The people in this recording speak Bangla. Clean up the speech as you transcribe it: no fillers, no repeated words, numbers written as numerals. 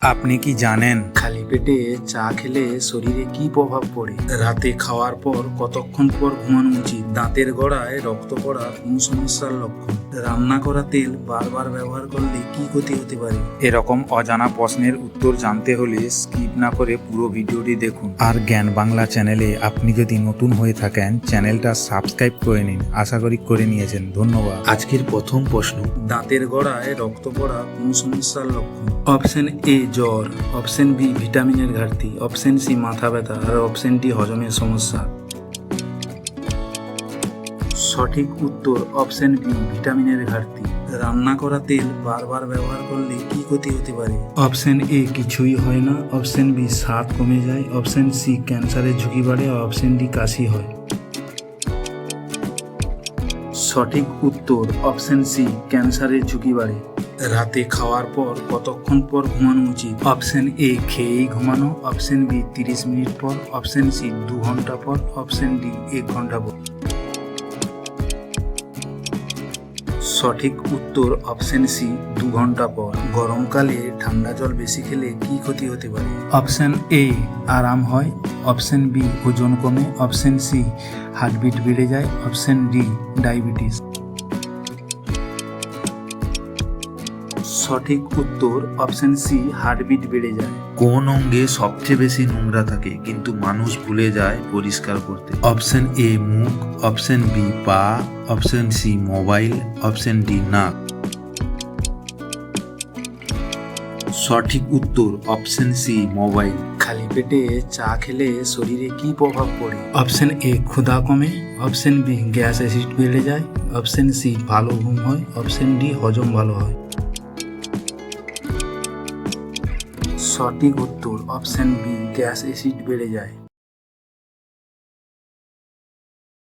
আপনি কি জানেন খালি পেটে চা খেলে শরীরে কি প্রভাব পড়ে? রাতে খাওয়ার পর কতক্ষণ পর ঘুমানো উচিত? দাঁতের গোড়ায় রক্ত পড়া কোন সমস্যার লক্ষণ? রান্না করা তেল বারবার ব্যবহার করলে কি ক্ষতি হতে পারে? এরকম অজানা প্রশ্নের উত্তর জানতে হলে স্কিপ না করে পুরো ভিডিওটি দেখুন। আর জ্ঞান বাংলা চ্যানেলে আপনি যদি নতুন হয়ে থাকেন চ্যানেলটা সাবস্ক্রাইব করে নিন। আশা করি করে নিয়েছেন। ধন্যবাদ। আজকের প্রথম প্রশ্ন, দাঁতের গোড়ায় রক্ত পড়া কোন সমস্যার লক্ষণ? অপশন এ জ্বর, অপশন বি ভিটামিনের ঘাটতি, অপশন সি মাথা ব্যথা, আর অপশন ডি হজমের সমস্যা। সঠিক উত্তর অপশন বি ভিটামিনের ঘাটতি। রান্না করা তেল বারবার ব্যবহার করলে কি ক্ষতি হতে পারে? অপশন এ কিছুই হয় না, অপশন বি স্বাদ কমে যায়, অপশন সি ক্যান্সারের ঝুঁকি বাড়ে, আর অপশন ডি কাশি হয়। সঠিক উত্তর অপশন সি ক্যান্সারের ঝুঁকি বাড়ে। রাতে খাওয়ার পর কতক্ষণ পর ঘুমানো উচিত? অপশন এ খেয়েই ঘুমানো, অপশন বি 30 মিনিট পর, অপশন সি 2 ঘন্টা পর, অপশন ডি 1 ঘন্টা পর। সঠিক উত্তর অপশন সি 2 ঘন্টা পর। গরমকালে ঠান্ডা জল বেশি খেলে কি ক্ষতি হতে পারে? অপশন এ আরাম হয়, অপশন বি ওজন কমে, অপশন সি হার্টবিট বেড়ে যায়, অপশন ডি ডায়াবেটিস। সঠিক উত্তর অপশন সি হার্টবিট বেড়ে যায়। কোন অঙ্গে সবচেয়ে বেশি নোংরা থাকে কিন্তু মানুষ ভুলে যায় পরিষ্কার করতে? অপশন এ মুখ, অপশন বি পা, option C mobile, option D নাক। সঠিক উত্তর অপশন সি মোবাইল। খালি পেটে চা খেলে শরীরে কি প্রভাব পড়ে? অপশন এ ক্ষুধা কমে, অপশন বি গ্যাস অ্যাসিড বেড়ে যায়, অপশন সি ভালো ঘুম হয়, অপশন ডি হজম ভালো হয়। সঠিক উত্তর অপশন বি গ্যাস অ্যাসিড বেড়ে যায়।